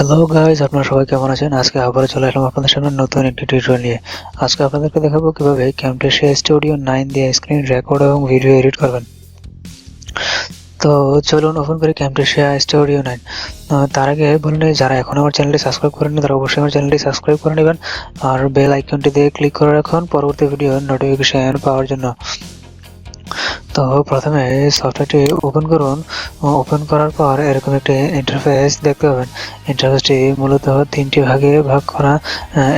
Hello guys, আপনারা সবাই কেমন আছেন? আজকে আবারও চলে আসলাম আপনাদের সামনে নতুন একটি টিউটোরিয়াল নিয়ে। আজকে আপনাদেরকে দেখাবো কিভাবে Camtasia Studio 9 দিয়ে স্ক্রিন রেকর্ড এবং ভিডিও এডিট করবেন। তো চলুন ওপেন করি Camtasia Studio 9। তার আগে বলে নিই, যারা এখন আমার চ্যানেলটি সাবস্ক্রাইব করেননি তারা অবশ্যই আমার চ্যানেলটি সাবস্ক্রাইব করে নেবেন আর বেল আইকনটি দিয়ে ক্লিক করে রাখুন পরবর্তী ভিডিওর নোটিফিকেশন পাওয়ার জন্য। তো প্রথমে সফটওয়্যারটি ওপেন করুন। ওপেন করার পর এরকম একটি ইন্টারফেস দেখতে পাবেন। ইন্টারফেসটি মূলত তিনটি ভাগে ভাগ করা।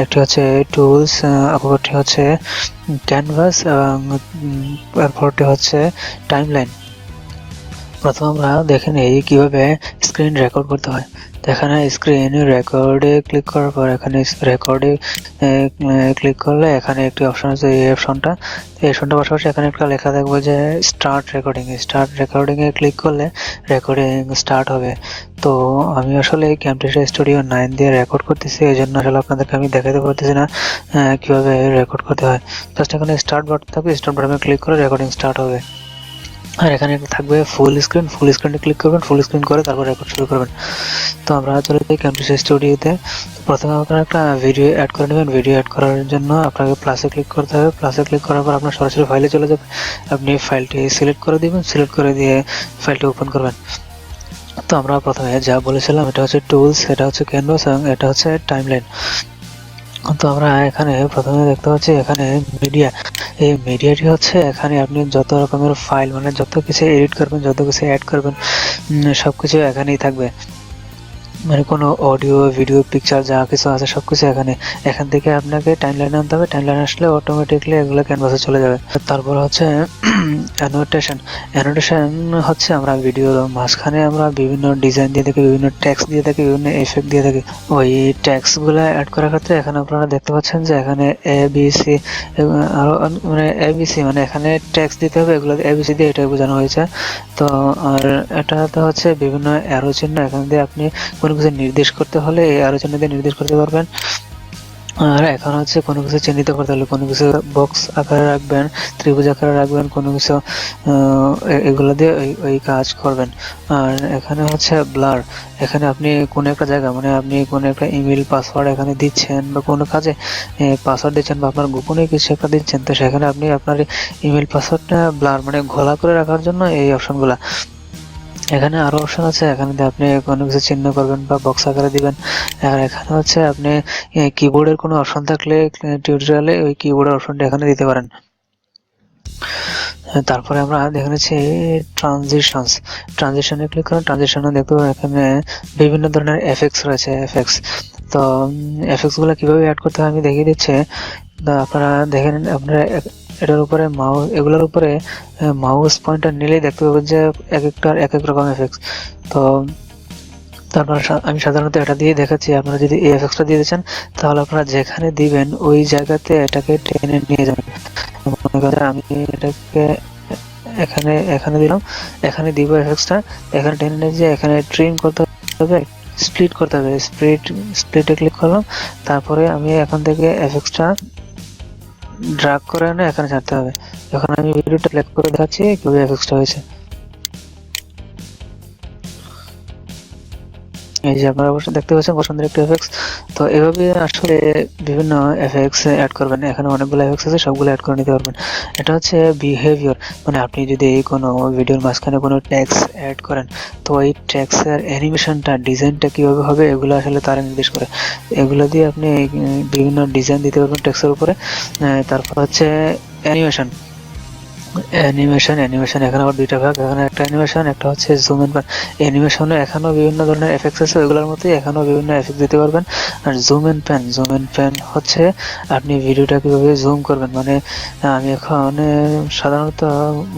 একটি হচ্ছে টুলস, অপরটি হচ্ছে ক্যানভাস এবং এরপরটি হচ্ছে টাইমলাইন। প্রথমে আমরা দেখে নিই কিভাবে স্ক্রিন রেকর্ড করতে হয়। এখানে স্ক্রিন রেকর্ডে ক্লিক করার পর এখানে রেকর্ডে ক্লিক করলে এখানে একটি অপশন আছে, এই অপশনটা পাশাপাশি এখানে একটা লেখা থাকবে যে স্টার্ট রেকর্ডিং এ ক্লিক করলে রেকর্ডিং স্টার্ট হবে। তো আমি আসলে Camtasia Studio 9 দিয়ে রেকর্ড করতেছি, এই জন্য আসলে আপনাদেরকে আমি দেখাতে পারতেছি না কিভাবে রেকর্ড করতে হয়। জাস্ট এখানে স্টার্ট বাটন থাকবে, স্টার্ট বাটনে ক্লিক করে রেকর্ডিং স্টার্ট হবে। আর এখানে থাকবে ফুল স্ক্রিনে ক্লিক করবেন, ফুল স্ক্রিন করে তারপর রেকর্ড শুরু করবেন। তো আমরা চলে যাই Camtasia Studioতে। প্রথমে আপনারা একটা ভিডিও অ্যাড করে নেবেন। ভিডিও অ্যাড করার জন্য আপনাকে প্লাসে ক্লিক করতে হবে। প্লাসে ক্লিক করার পর আপনার সরাসরি ফাইলে চলে যাবে। আপনি ফাইলটি সিলেক্ট করে দিবেন, সিলেক্ট করে দিয়ে ফাইলটি ওপেন করবেন। তো আমরা প্রথমে যা বলেছিলাম, এটা হচ্ছে টুলস, এটা হচ্ছে ক্যানভাস এবং এটা হচ্ছে টাইমলাইন। তো আমরা এখানে প্রথমে দেখতে পাচ্ছি এখানে মিডিয়া। এই মিডিয়াটি হচ্ছে এখানে আপনি যত রকমের ফাইল, মানে যত কিছু এডিট করবেন, যত কিছু অ্যাড করবেন, সবকিছু এখানেই থাকবে। মানে কোনো অডিও, ভিডিও, পিকচার যা কিছু আছে সবকিছু এখান থেকে আপনাকে টাইমলাইনে আনতে হবে। টাইমলাইন আসলে অটোমেটিকলি এগুলো ক্যানভাসে চলে যাবে। তারপর হচ্ছে অ্যানোটেশন হচ্ছে আমরা ভিডিওর মাঝখানে আমরা বিভিন্ন ডিজাইন দিয়ে থাকি, বিভিন্ন টেক্সট দিয়ে থাকি, বিভিন্ন এফেক্ট দিয়ে থাকি। ওই টেক্সটগুলো অ্যাড করার ক্ষেত্রে এখানে আপনারা দেখতে পাচ্ছেন যে এখানে এবিসি আরো মানে এবিসি, মানে এখানে টেক্সট দিতে হবে, এগুলো এবিসি দিয়ে এটাই বোঝানো হয়েছে। তো আর এটাতে হচ্ছে বিভিন্ন অ্যারো চিহ্ন, এখান দিয়ে আপনি কোনো কিছু নির্দেশ করতে হলে এই অ্যারো চিহ্ন দিয়ে নির্দেশ করতে পারবেন। আর এখন হচ্ছে কোনো কিছু চিহ্নিত করতে হলে কোনো কিছু বক্স আকারে রাখবেন, ত্রিভুজ আকারে রাখবেন, কোনো কিছু এগুলো দিয়ে ওই কাজ করবেন। আর এখানে হচ্ছে ব্লার। এখানে আপনি কোনো একটা জায়গা, মানে আপনি কোনো একটা ইমেল পাসওয়ার্ড এখানে দিচ্ছেন বা কোনো কাজে পাসওয়ার্ড দিচ্ছেন বা আপনার গোপনে কিছু একটা দিচ্ছেন, তো সেখানে আপনি আপনার ইমেল পাসওয়ার্ডটা ব্লার মানে ঘোলা করে রাখার জন্য এই অপশনগুলা। এখানে আরো অপশন আছে, এখানে আপনি কোনো কিছু চিহ্ন করবেন বা বক্স আকারে দিবেন। আর এখানে হচ্ছে আপনি কিবোর্ডের কোনো অপশন থাকলে টিউটোরিয়ালে ওই কিবোর্ডের অপশনটা এখানে দিতে পারেন। তারপরে আমরা দেখে নিচ্ছি ট্রানজিশনে ক্লিক করুন। ট্রানজিশনে দেখতে পাবেন এখানে বিভিন্ন ধরনের এফেক্টস রয়েছে। তো এফেক্টস গুলো কিভাবে অ্যাড করতে হয় আমি দেখিয়ে দিচ্ছি। আপনারা দেখে নিন। আপনারা এটার উপরে এগুলোর উপরে মাউস পয়েন্টার নিলেই দেখতে পাবেন যে এক একটার এক এক রকম এফেক্টস। তো তারপর আমি সাধারণত এটা দিয়ে দেখাচ্ছি। আপনারা যদি এই এফেক্টসটা দিয়ে দিচ্ছেন তাহলে আপনারা যেখানে দিবেন ওই জায়গাতে এটাকে টেনে নিয়ে যাবেন। মনে করেন আমি এটাকে এখানে দিলাম, এখানে দিব এফেক্টসটা, এখানে টেনে নিয়ে যে এখানে ট্রিম করতে হবে, স্প্লিট করতে হবে। স্প্লিটে ক্লিক করলাম, তারপরে আমি এখান থেকে এফেক্টসটা ড্র্যাগ করে এনে এখানে ছাড়তে হবে। এখন আমি ভিডিওটা প্লে করে দেখাচ্ছি কিভাবে এফেক্টসটা হয়েছে। এই যে আপনারা অবশ্যই দেখতে পাচ্ছেন পছন্দের একটি এফেক্টস। তো এভাবে আসলে বিভিন্ন এফেক্টস অ্যাড করবেন। এখানে অনেকগুলো এফেক্টস আছে, সবগুলো অ্যাড করে নিতে পারবেন। এটা হচ্ছে বিহেভিয়ার, মানে আপনি যদি কোনো ভিডিওর মাঝখানে কোনো টেক্সট অ্যাড করেন তো এই টেক্সটের অ্যানিমেশনটা, ডিজাইনটা কিভাবে হবে এগুলো আসলে তারা নির্দেশ করে। এগুলো দিয়ে আপনি বিভিন্ন ডিজাইন দিতে পারবেন টেক্সটের উপরে। তারপর হচ্ছে অ্যানিমেশন এখানে আবার দুইটা ভাগ। এখানে একটা অ্যানিমেশন, একটা হচ্ছে জুম এন্ড প্যান। অ্যানিমেশনে এখানেও বিভিন্ন ধরনের এফেক্টস আছে, ওইগুলোর মতোই এখানেও বিভিন্ন এফেক্ট দিতে পারবেন। আর জুম এন্ড প্যান হচ্ছে আপনি ভিডিওটা কিভাবে জুম করবেন। মানে আমি এখন সাধারণত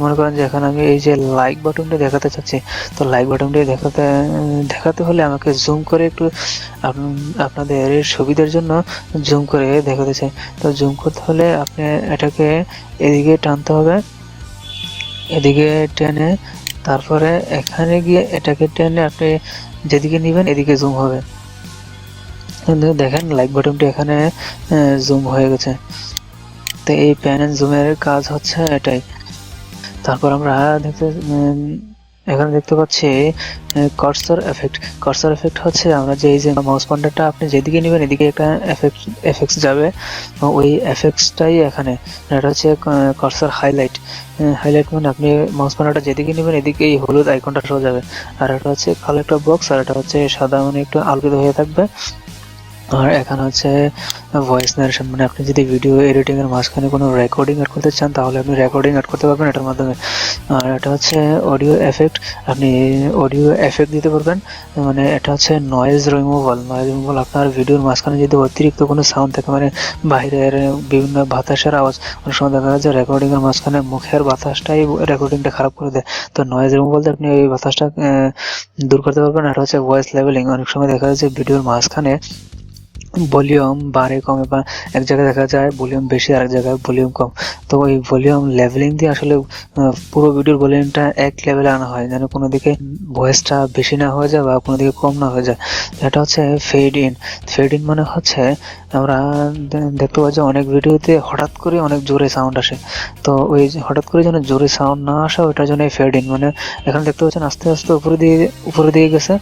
মনে করেন যে এখানে আমি এই যে লাইক বাটনটা দেখাতে চাচ্ছি, তো লাইক বাটনটি দেখাতে হলে আমাকে জুম করে একটু আপনাদের সুবিধার জন্য জুম করে দেখাতে চাই। তো জুম করতে হলে আপনি এটাকে এদিকে টানতে হবে, এদিকে টেনে তারপরে এখানে গিয়ে এটাকে টেনে আপনি যেদিকে নেবেন এদিকে জুম হবে। দেখেন লাইক বাটনটি এখানে জুম হয়ে গেছে। তো এই প্যান এন্ড জুমের কাজ হচ্ছে এটাই। তারপর আমরা দেখতে এখানে দেখতে পাচ্ছি কার্সর এফেক্ট হচ্ছে আমরা যে এই যে মাউস পয়েন্টারটা আপনি যেদিকে নেবেন এদিকে একটা এফেক্টস যাবে, ওই এফেক্টসটাই এখানে। এটা হচ্ছে কার্সর হাইলাইট মানে আপনি মাউস পয়েন্টারটা যেদিকে নেবেন এদিকে এই হলুদ আইকনটা শো যাবে। আর এটা হচ্ছে কালো একটা বক্স, আর এটা হচ্ছে সাদা মানে একটু আলোকিত হয়ে থাকবে। আর এখানে হচ্ছে ভয়েস নারেশন, মানে আপনি যদি ভিডিও এডিটিং এর মাঝখানে কোনো রেকর্ডিং এড করতে চান তাহলে আপনি রেকর্ডিং এড করতে পারবেন এটার মাধ্যমে। আর এটা হচ্ছে অডিও এফেক্ট, আপনি অডিও এফেক্ট দিতে পারবেন, মানে এটা হচ্ছে নয়েজ রিমুভাল। আপনার ভিডিওর মাঝখানে যদি অতিরিক্ত কোনো সাউন্ড থাকে, মানে বাইরের বিভিন্ন বাতাসের আওয়াজ, অনেক সময় দেখা যায় যে রেকর্ডিং এর মাঝখানে মুখের বাতাসটাই রেকর্ডিংটা খারাপ করে দেয়, তো নয়েজ রিমুভাল দিয়ে আপনি ওই বাতাসটা দূর করতে পারবেন। আর হচ্ছে ভয়েস লেভেলিং, অনেক সময় দেখা যায় যে ভিডিওর মাঝখানে ভলিউম বাড়ে কমে, বা এক জায়গায় দেখা যায় ভলিউম বেশি আর এক জায়গায় ভলিউম কম, তো ওই ভলিউম লেভেলিং দিয়ে আসলে পুরো ভিডিওর ভলিউমটা এক লেভেলে আনা হয়, যেন কোনো দিকে ভয়েসটা বেশি না হয়ে যায় বা কোনো দিকে কম না হয়ে যায়। এটা হচ্ছে ফেড ইন মানে হচ্ছে আমরা দেখতে পাই যে অনেক ভিডিওতে হঠাৎ করে অনেক জোরে সাউন্ড আসে, তো ওই হঠাৎ করে যেন জোরে সাউন্ড না আসে ওইটার জন্য ফেড ইন, মানে এখানে দেখতে পাচ্ছেন আস্তে আস্তে উপরে দিয়ে গেছে,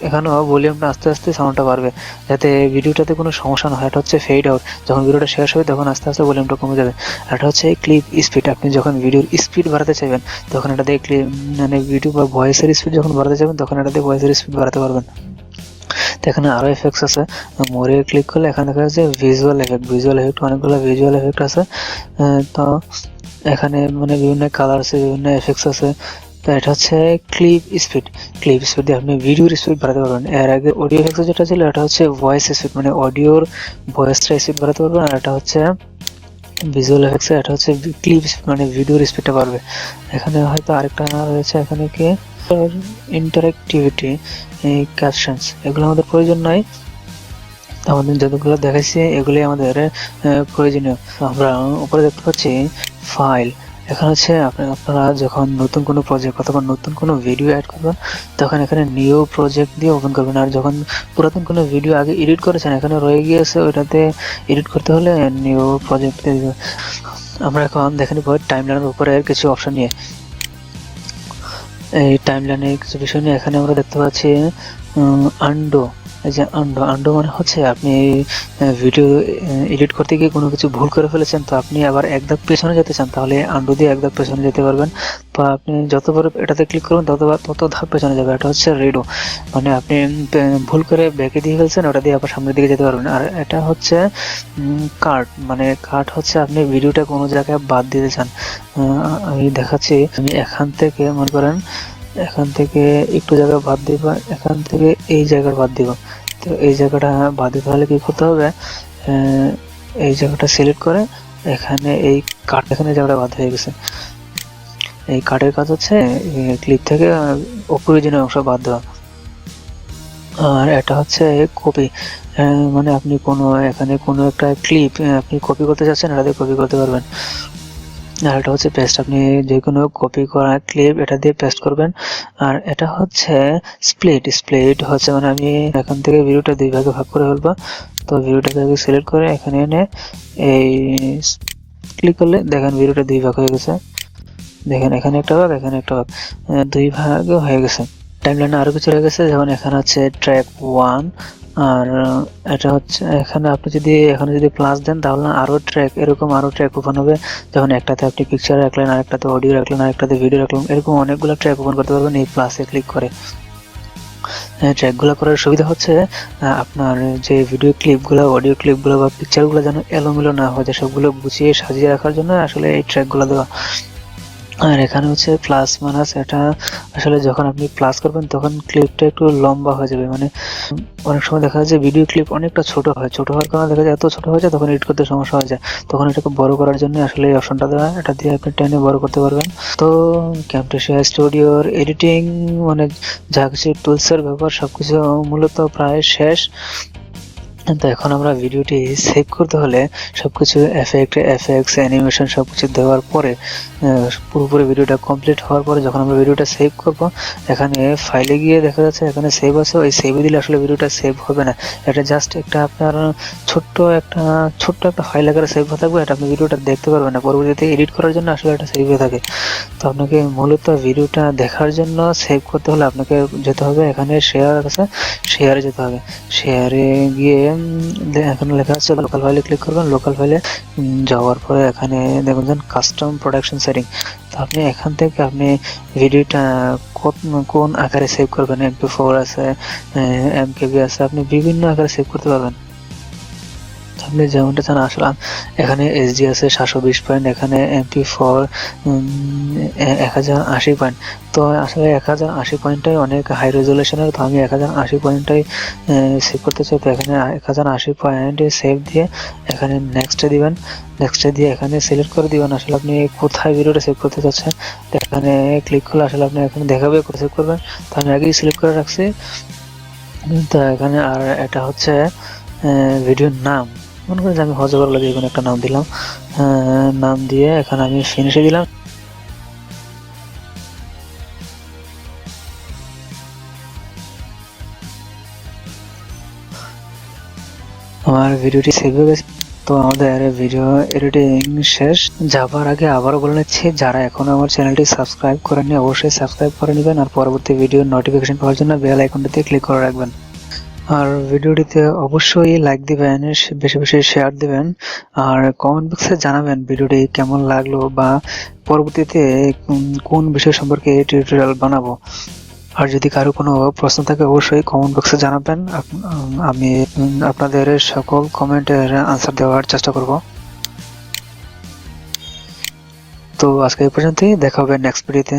এখানেও ভলিউমটা আস্তে আস্তে সাউন্ডটা বাড়বে যাতে ভিডিওটাতে কোনো সমস্যা না হয়। এটা হচ্ছে ফেড আউট, যখন ভিডিওটা শেষ হবে তখন আস্তে আস্তে ভলিউমটা কমে যাবে। এটা হচ্ছে ক্লিপ স্পিড, আপনি যখন ভিডিওর স্পিড বাড়াতে চাইবেন তখন এটা দিয়ে মানে ভিডিও বা ভয়েসের স্পিড যখন বাড়াতে চাইবেন তখন এটা দিয়ে ভয়েসের স্পিড বাড়াতে পারবেন। তো এখানে আরো এফেক্টস আছে, মোরে ক্লিক করলে এখানে দেখা যাচ্ছে ভিজুয়াল এফেক্ট অনেকগুলো ভিজুয়াল এফেক্ট আছে। তো এখানে মানে বিভিন্ন কালার আছে, বিভিন্ন এফেক্টস আছে। তো এটা হচ্ছে ক্লিপ স্পিড দিয়ে আপনি ভিডিওর স্পিড বাড়াতে পারবেন। এর আগে অডিও এফেক্টস যেটা ছিল এটা হচ্ছে ভয়েস স্পিড, মানে অডিওর ভয়েসটা স্পিড বাড়াতে পারবেন। আর এটা হচ্ছে ভিজুয়াল এফেক্টস, এটা হচ্ছে ক্লিপ মানে ভিডিওর স্পিডটা বাড়বে। এখানে হয়তো আরেকটা রয়েছে, এখানে কি ইন্টারেক্টিভিটি, ক্যাপশনস, এগুলো আমাদের প্রয়োজন নাই, আমাদের যতগুলো দেখাইছি এগুলি আমাদের প্রয়োজনীয়। আমরা উপরে দেখতে পাচ্ছি ফাইল, এখানে হচ্ছে আপনারা যখন নতুন কোনো প্রজেক্ট অথবা নতুন কোনো ভিডিও অ্যাড করবেন তখন এখানে নিউ প্রজেক্ট দিয়ে ওপেন করবেন। আর যখন পুরাতন কোনো ভিডিও আগে এডিট করেছেন এখানে রয়ে গিয়েছে ওইটাতে এডিট করতে হলে নিউ প্রজেক্ট দিয়ে দিবেন। আমরা এখন দেখে নিব টাইমলাইনের উপরে কিছু অপশন নিয়ে। এই টাইমলাইনে কিছু বিষয় নিয়ে এখানে আমরা দেখতে পাচ্ছি আন্ডো। এই যে আন্ডো মানে হচ্ছে আপনি ভিডিও এডিট করতে গিয়ে কোনো কিছু ভুল করে ফেলেছেন, তো আপনি আবার এক ধাপ পেছনে যেতে চান তাহলে আন্ডো দিয়ে এক ধাপ পেছনে যেতে পারবেন, বা আপনি যতবার এটাতে ক্লিক করবেন তত ধাপ পেছনে যাবে। এটা হচ্ছে রেডো, মানে আপনি ভুল করে ব্যাকে দিয়ে ফেলছেন ওটা দিয়ে আবার সামনের দিকে যেতে পারবেন। আর এটা হচ্ছে কাট, মানে কাট হচ্ছে আপনি ভিডিওটা কোনো জায়গায় বাদ দিতে চান। আমি দেখাচ্ছি, আমি এখান থেকে মনে করেন এখান থেকে একটু জায়গা বাদ দিব, এখান থেকে এই জায়গা বাদ দিব। তো এই জায়গাটা বাদ দিতে হলে কি করতে হবে, এই জায়গাটা সিলেক্ট করে এখানে এই কাট, এখানে জায়গাটা বাদ হয়ে গেছে। এই কাটের কাজ হচ্ছে ক্লিপ থেকে অপ্রয়োজনীয় অংশ বাদ দেওয়া। আর এটা হচ্ছে কপি, মানে আপনি এখানে কোনো একটা ক্লিপ আপনি কপি করতে চাচ্ছেন এটা দিয়ে কপি করতে পারবেন। আর এটা হচ্ছে পেস্ট, আপনি যে কোনো কপি করা ক্লিপ এটা দিয়ে পেস্ট করবেন। আর এটা হচ্ছে স্প্লিট হচ্ছে মানে আমি এখান থেকে ভিডিওটা দুই ভাগে ভাগ করে ফেলবো। তো ভিডিওটাকে সিলেক্ট করে এখানে এনে এই ক্লিক করলে দেখেন ভিডিওটা দুই ভাগ হয়ে গেছে। দেখেন এখানে একটা ভাগ, এখানে একটা ভাগ, দুই ভাগে হয়ে গেছে। টাইমলাইনে আরো কিছু রয়ে গেছে, যেমন এখানে হচ্ছে ট্র্যাক 1, আর এটা হচ্ছে এখানে আপনি যদি প্লাস দেন তাহলে আরো ট্র্যাক, এরকম আরো ট্র্যাক ওপেন হবে। যখন একটাতে আপনি পিকচার রাখলেন, আরেকটাতে অডিও রাখলেন, আরেকটাতে ভিডিও রাখলেন, এরকম অনেকগুলো ট্র্যাক ওপেন করতে পারবেন এই প্লাসে ক্লিক করে। ট্র্যাকগুলো করার সুবিধা হচ্ছে আপনার যে ভিডিও ক্লিপগুলো, অডিও ক্লিপগুলো বা পিকচারগুলো যেন এলোমেলো না হয়ে যায়, সবগুলো গুছিয়ে সাজিয়ে রাখার জন্য আসলে এই ট্র্যাকগুলো দেওয়া। আর এখানে হচ্ছে প্লাস মাইনাস, এটা আসলে যখন আপনি প্লাস করবেন তখন ক্লিপটা একটু লম্বা হয়ে যাবে, মানে অনেক সময় দেখা যায় যে ভিডিও ক্লিপ অনেকটা ছোট হওয়ার কারণে দেখা যায় এত ছোট হয়ে যায় তখন এডিট করতে সমস্যা হয়ে যায়, তখন এটাকে বড় করার জন্য আসলে এই অপশনটা দেওয়া, এটা দিয়ে আপনি টেনে বড় করতে পারবেন। তো ক্যামটেসিয়া স্টুডিওর এডিটিং মানে যা কিছু টুলসের ব্যবহার সবকিছু মূলত প্রায় শেষ। তো এখন আমরা ভিডিওটি সেভ করতে হলে সবকিছু এফেক্টস অ্যানিমেশন সবকিছু দেওয়ার পরে পুরোপুরি ভিডিওটা কমপ্লিট হওয়ার পরে যখন আমরা ভিডিওটা সেভ করব, এখানে ফাইলে গিয়ে দেখা যাচ্ছে এখানে সেভ আছে, ওই সেভে দিলে আসলে ভিডিওটা সেভ হবে না। এটা জাস্ট একটা আপনার ছোট্ট একটা ফাইল আকারে সেভ হয়ে থাকবে, এটা আপনি ভিডিওটা দেখতে পারবেন না, পরবর্তীতে এডিট করার জন্য আসলে এটা সেভ হয়ে থাকে। তো আপনাকে মূলত ভিডিওটা দেখার জন্য সেভ করতে হলে আপনাকে যেতে হবে এখানে শেয়ারে যেতে হবে। শেয়ারে গিয়ে এখানে লেখা আছে লোকাল ফাইলে ক্লিক করবেন। লোকাল ফাইলে যাওয়ার পরে এখানে দেখবেন কাস্টম প্রোডাকশন সেটিং। তো আপনি এখান থেকে আপনি ভিডিওটা কোন আকারে সেভ করবেন, MP4 আছে, MKB আছে, আপনি বিভিন্ন আকারে সেভ করতে পারবেন আপনি যেমনটা চান। আসলে এখানে SD আছে 720 পয়েন্ট, এখানে MP4 1080 পয়েন্ট। তো আসলে 1080 পয়েন্টটাই অনেক হাই রেজলিউশনের, তো আমি 1080 পয়েন্টটাই সেভ করতে চাই। তো এখানে 1080 পয়েন্টে সেভ দিয়ে এখানে নেক্সটে দিবেন। নেক্সটে দিয়ে এখানে সিলেক্ট করে দিবেন আসলে আপনি কোথায় ভিডিওটা সেভ করতে চাচ্ছেন। এখানে ক্লিক করলে আসলে আপনি এখানে দেখাবে কোথায় সেভ করবেন। তো আমি আগেই সিলেক্ট করে রাখছি। তো এখানে আর এটা হচ্ছে ভিডিওর নাম, মনে করেন যে আমি হজবর লাগে কোনো একটা নাম দিলাম, নাম দিয়ে এখানে আমি ফিনিশে দিলাম। আমার ভিডিওটি সেভ হয়ে গেছে। তো আমাদের ভিডিও এডিটিং শেষ। যাবার আগে আবারও বলে নিচ্ছি, যারা এখনো আমার চ্যানেলটি সাবস্ক্রাইব করেননি অবশ্যই সাবস্ক্রাইব করে নেবেন, আর পরবর্তী ভিডিওর নোটিফিকেশন পাওয়ার জন্য বেল আইকনটিতে ক্লিক করে রাখবেন। আর ভিডিওটিতে অবশ্যই লাইক দিবেন, বেশি বেশি শেয়ার দিবেন, আর কমেন্ট বক্সে জানাবেন ভিডিওটি কেমন লাগলো বা পরবর্তীতে কোন বিষয় সম্পর্কে এই টিউটোরিয়াল বানাবো। আর যদি কারো কোনো প্রশ্ন থাকে অবশ্যই কমেন্ট বক্সে জানাবেন, আমি আপনাদের সকল কমেন্টের আনসার দেওয়ার চেষ্টা করব। তো আজকে এই পর্যন্তই, দেখা হবে নেক্সট ভিডিওতে।